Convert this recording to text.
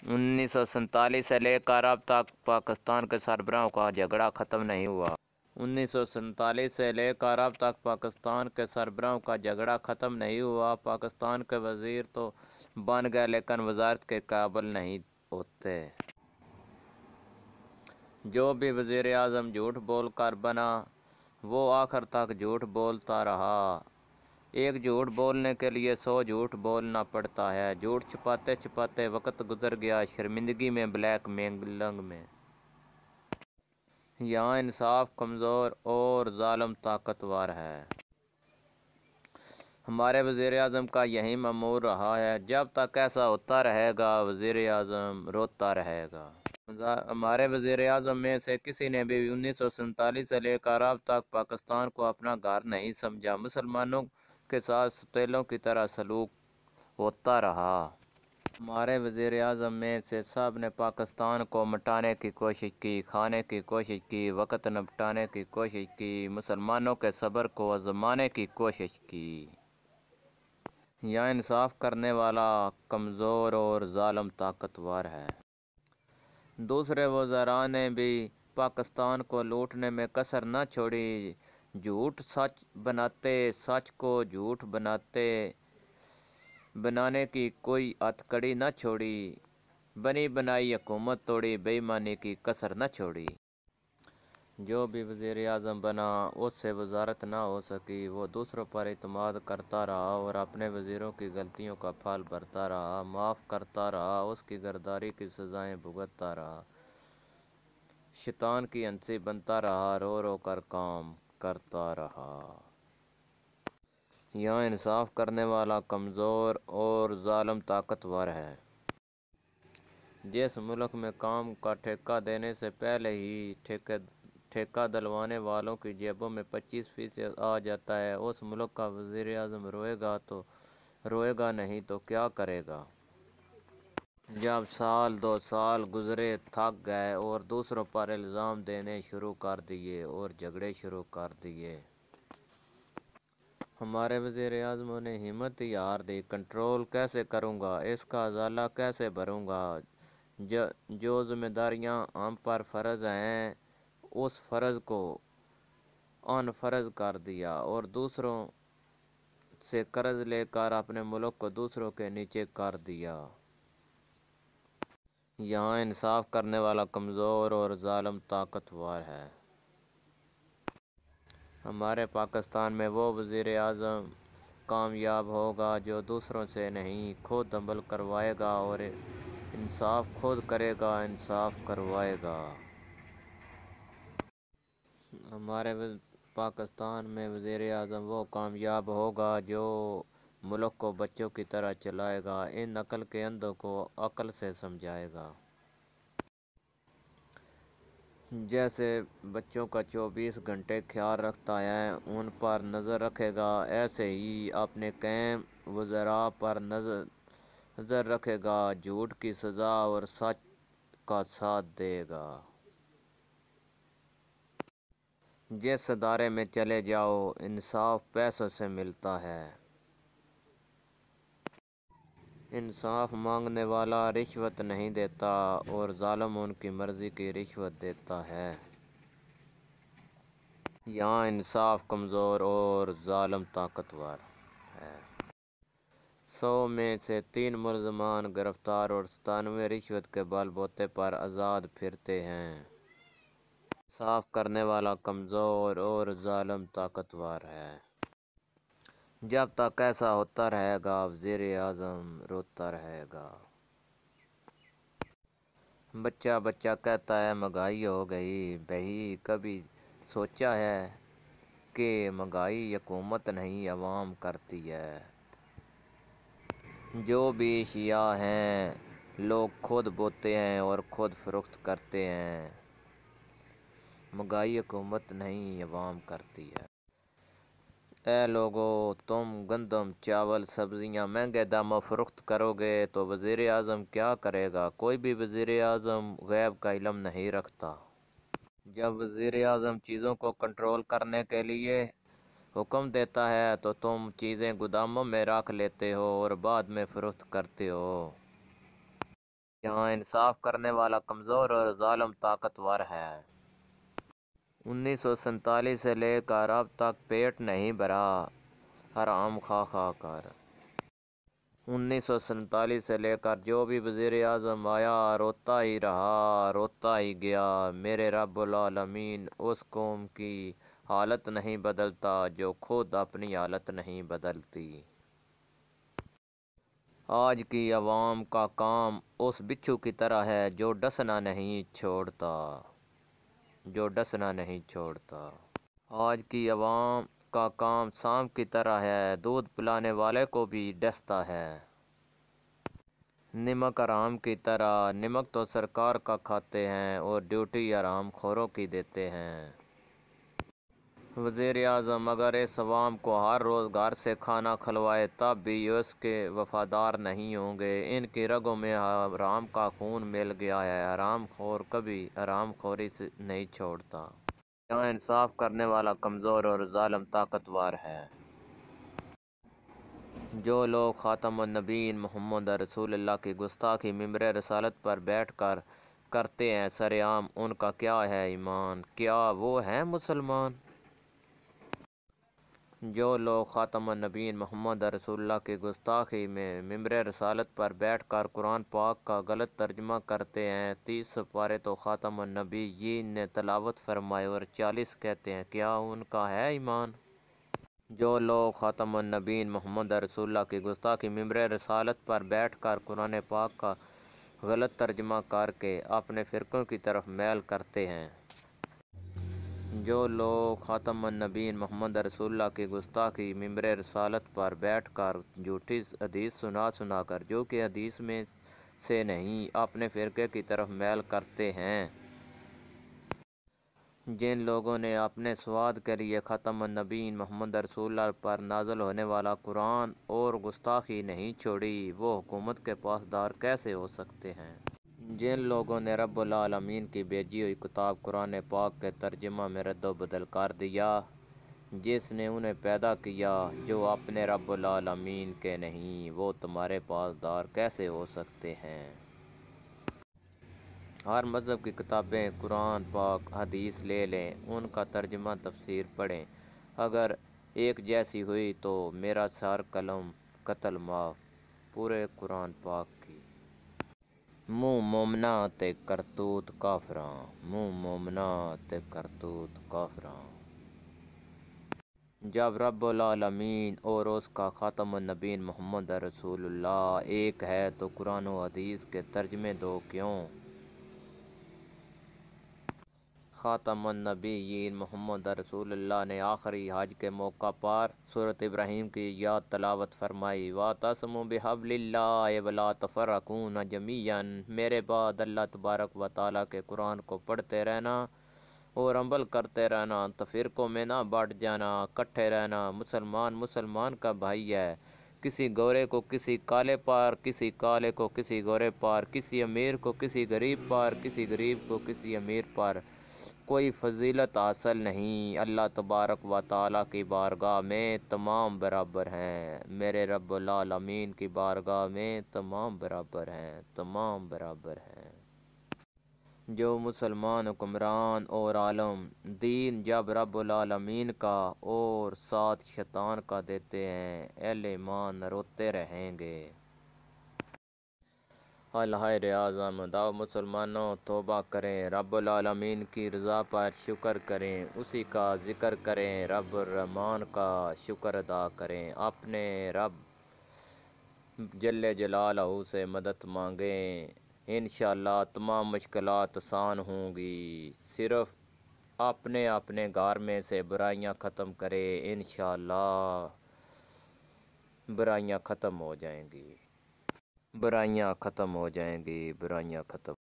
1947 سے لے کر اب تک پاکستان کے سربراہوں کا جھگڑا ختم نہیں ہوا۔ 1947 سے لے کر اب تک پاکستان کے سربراہوں کا جھگڑا ختم نہیں ہوا۔ پاکستان کے وزیر تو بن گئے لیکن وزارت کے قابل نہیں ہوتے۔ جو بھی وزیر اعظم جھوٹ بول کر بنا وہ آخر تک جھوٹ بولتا رہا۔ ایک جھوٹ بولنے کے لیے 100 جھوٹ بولنا پڑتا ہے۔ جھوٹ چھپاتے چھپاتے وقت گزر گیا شرمندگی میں، بلیک میلنگ میں۔ یہاں انصاف کمزور اور ظالم طاقتور ہے۔ ہمارے وزیر اعظم کا یہی معمول رہا ہے۔ جب تک ایسا ہوتا رہے گا وزیر اعظم روتا رہے گا۔ ہمارے وزیر اعظم میں سے کسی نے بھی 1947 سے لے کر اب تک پاکستان کو اپنا گھر نہیں سمجھا۔ مسلمانوں کے ساتھ ستیلوں کی طرح سلوک ہوتا رہا۔ ہمارے وزیر اعظم میں سے سب نے پاکستان کو مٹانے کی کوشش کی، کھانے کی کوشش کی، وقت نپٹانے کی کوشش کی، مسلمانوں کے صبر کو آزمانے کی کوشش کی۔ یہاں انصاف کرنے والا کمزور اور ظالم طاقتور ہے۔ دوسرے وزراء نے بھی پاکستان کو لوٹنے میں کسر نہ چھوڑی۔ جھوٹ سچ بناتے، سچ کو جھوٹ بنانے کی کوئی ہتھکڑی نہ چھوڑی۔ بنی بنائی حکومت توڑی، بے ایمانی کی کسر نہ چھوڑی۔ جو بھی وزیر اعظم بنا اس سے وزارت نہ ہو سکی۔ وہ دوسروں پر اعتماد کرتا رہا اور اپنے وزیروں کی غلطیوں کا پھل بھرتا رہا، معاف کرتا رہا، اس کی غداری کی سزائیں بھگتتا رہا، شیطان کی ہنسی بنتا رہا، رو رو کر کام کرتا رہا۔ یہاں انصاف کرنے والا کمزور اور ظالم طاقتور ہے۔ جس ملک میں کام کا ٹھیکہ دینے سے پہلے ہی ٹھیکہ دلوانے والوں کی جیبوں میں 25% آ جاتا ہے، اس ملک کا وزیر اعظم روئے گا نہیں تو کیا کرے گا؟ جب سال 2 سال گزرے، تھک گئے اور دوسروں پر الزام دینے شروع کر دیے اور جھگڑے شروع کر دیے۔ ہمارے وزیر اعظموں نے ہمت ہی ہار دی۔ کنٹرول کیسے کروں گا، اس کا ازالہ کیسے بھروں گا؟ جو ذمہ داریاں ہم پر فرض ہیں اس فرض کو ان فرض کر دیا اور دوسروں سے قرض لے کر اپنے ملک کو دوسروں کے نیچے کر دیا۔ یہاں انصاف کرنے والا کمزور اور ظالم طاقتور ہے۔ ہمارے پاکستان میں وہ وزیر اعظم کامیاب ہوگا جو دوسروں سے نہیں خود عمل کروائے گا اور انصاف خود کرے گا، انصاف کروائے گا۔ ہمارے پاکستان میں وزیر اعظم وہ کامیاب ہوگا جو ملک کو بچوں کی طرح چلائے گا، ان عقل کے اندھوں کو عقل سے سمجھائے گا۔ جیسے بچوں کا 24 گھنٹے خیال رکھتا ہے، ان پر نظر رکھے گا، ایسے ہی اپنے قائم وزراء پر نظر رکھے گا، جھوٹ کی سزا اور سچ کا ساتھ دے گا۔ جس ادارے میں چلے جاؤ انصاف پیسوں سے ملتا ہے۔ انصاف مانگنے والا رشوت نہیں دیتا اور ظالم ان کی مرضی کی رشوت دیتا ہے۔ یہاں انصاف کمزور اور ظالم طاقتور ہے۔ 100 میں سے 3 ملزمان گرفتار اور 97 رشوت کے بل بوتے پر آزاد پھرتے ہیں۔ انصاف کرنے والا کمزور اور ظالم طاقتور ہے۔ جب تک ایسا ہوتا رہے گا وزیر اعظم روتا رہے گا۔ بچہ کہتا ہے مہنگائی ہو گئی۔ بھئی کبھی سوچا ہے کہ مہنگائی حکومت نہیں عوام کرتی ہے؟ جو بھی اشیاء ہیں لوگ خود بوتے ہیں اور خود فروخت کرتے ہیں۔ مہنگائی حکومت نہیں عوام کرتی ہے۔ اے لوگو، تم گندم، چاول، سبزیاں مہنگے داموں فروخت کرو گے تو وزیر اعظم کیا کرے گا؟ کوئی بھی وزیر اعظم غیب کا علم نہیں رکھتا۔ جب وزیر اعظم چیزوں کو کنٹرول کرنے کے لیے حکم دیتا ہے تو تم چیزیں گوداموں میں رکھ لیتے ہو اور بعد میں فروخت کرتے ہو۔ یہاں انصاف کرنے والا کمزور اور ظالم طاقتور ہے۔ 1947 سے لے کر اب تک پیٹ نہیں بھرا حرام کھا کر۔ 1947 سے لے کر جو بھی وزیر اعظم آیا روتا ہی رہا، روتا ہی گیا۔ میرے رب العالمین اس قوم کی حالت نہیں بدلتا جو خود اپنی حالت نہیں بدلتی۔ آج کی عوام کا کام اس بچھو کی طرح ہے جو ڈسنا نہیں چھوڑتا، جو ڈسنا نہیں چھوڑتا۔ آج کی عوام کا کام سانپ کی طرح ہے، دودھ پلانے والے کو بھی ڈستا ہے۔ نمک حرام کی طرح، نمک تو سرکار کا کھاتے ہیں اور ڈیوٹی حرام خوروں کی دیتے ہیں۔ وزیر اعظم اگر اس عوام کو ہر روز گھر سے کھانا کھلوائے تب بھی اس کے وفادار نہیں ہوں گے۔ ان کی رگوں میں حرام کا خون مل گیا ہے، حرام خور کبھی حرام خوری سے نہیں چھوڑتا۔ یہاں انصاف کرنے والا کمزور اور ظالم طاقتور ہے۔ جو لوگ خاتم النبیین محمد رسول اللہ کی گستاخی ممبر رسالت پر بیٹھ کر کرتے ہیں سرعام، ان کا کیا ہے ایمان؟ کیا وہ ہیں مسلمان؟ جو لوگ خاتم النبیین محمد رسول اللہ کی گستاخی میں ممبر رسالت پر بیٹھ کر قرآن پاک کا غلط ترجمہ کرتے ہیں، 30 سپارے تو خاتم النبیین نے تلاوت فرمائے اور 40 کہتے ہیں، کیا ان کا ہے ایمان؟ جو لوگ خاتم النبیین محمد رسول اللہ کی گستاخی ممبر رسالت پر بیٹھ کر قرآن پاک کا غلط ترجمہ کر کے اپنے فرقوں کی طرف میل کرتے ہیں۔ جو لوگ خاتم النبیین محمد رسول اللہ کی گستاخی ممبر رسالت پر بیٹھ کر جھوٹی حدیث سنا کر جو کہ حدیث میں سے نہیں اپنے فرقے کی طرف میل کرتے ہیں، جن لوگوں نے اپنے سواد کے لیے خاتم النبیین محمد رسول اللہ پر نازل ہونے والا قرآن اور گستاخی نہیں چھوڑی، وہ حکومت کے پاسدار کیسے ہو سکتے ہیں؟ جن لوگوں نے رب العالمین کی بھیجی ہوئی کتاب قرآن پاک کے ترجمہ میں رد و بدل کر دیا، جس نے انہیں پیدا کیا جو اپنے رب العالمین کے نہیں، وہ تمہارے پاسدار کیسے ہو سکتے ہیں؟ ہر مذہب کی کتابیں قرآن پاک حدیث لے لیں، ان کا ترجمہ تفسیر پڑھیں، اگر ایک جیسی ہوئی تو میرا سر قلم قتل معاف۔ پورے قرآن پاک کی منہ مومنا تے کرتوت کافراں، منہ مومنا تے کرتوت کافراں۔ جب رب العالمین اور اس کا خاتم النبیین محمد رسول اللہ ایک ہے تو قرآن و حدیث کے ترجمے دو کیوں؟ خاتم النبیین محمد رسول اللہ نے آخری حج کے موقع پر سورۃ ابراہیم کی یاد تلاوت فرمائی، وَاعْتَصِمُوا بِحَبْلِ اللَّهِ وَلَا تَفَرَّقُوا جَمِيعًا۔ میرے بعد اللہ تبارک و تعالیٰ کے قرآن کو پڑھتے رہنا اور عمل کرتے رہنا، تو فرقوں میں نہ بٹ جانا، اکٹھے رہنا۔ مسلمان کا بھائی ہے، کسی گورے کو کسی کالے پر، کسی کالے کو کسی گورے پر، کسی امیر کو کسی غریب پر، کسی غریب کو کسی امیر پر کوئی فضیلت حاصل نہیں۔ اللہ تبارک و تعالیٰ کی بارگاہ میں تمام برابر ہیں، میرے رب العالمین کی بارگاہ میں تمام برابر ہیں، تمام برابر ہیں۔ جو مسلمان حکمران اور عالم دین جب رب العالمین کا اور ساتھ شیطان کا دیتے ہیں، اہل ایمان روتے رہیں گے۔ الہائے اعظم داؤ مسلمانوں توبہ کریں، رب العالمین کی رضا پر شکر کریں، اسی کا ذکر کریں، رب الرحمن کا شکر ادا کریں، اپنے رب جل جلالہ سے مدد مانگیں، انشاءاللہ تمام مشکلات آسان ہوں گی۔ صرف اپنے گھر میں سے برائیاں ختم کریں، انشاءاللہ برائیاں ختم ہو جائیں گی، برائیاں ختم ہو جائیں گی، برائیاں ختم